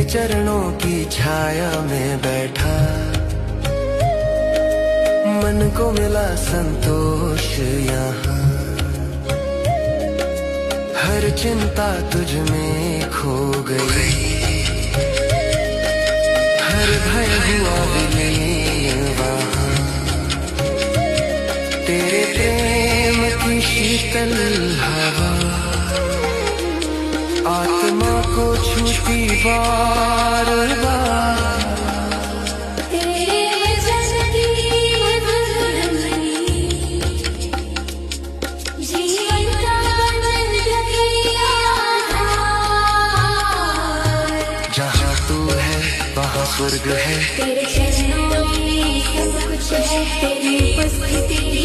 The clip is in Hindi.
चरणों की छाया में बैठा, मन को मिला संतोष यहाँ। हर चिंता तुझ में खो गई, हर भय हुआ विलीन वहाँ। तेरे प्रेम की शीतल हवा आत्मा को छूती बार बार। तेरे वचन की मधुर ध्वनि जीवन का आनंद की आधार। जहाँ तू है वहाँ स्वर्ग है, तेरे चरणों में सब कुछ है, तेरी उपस्थिति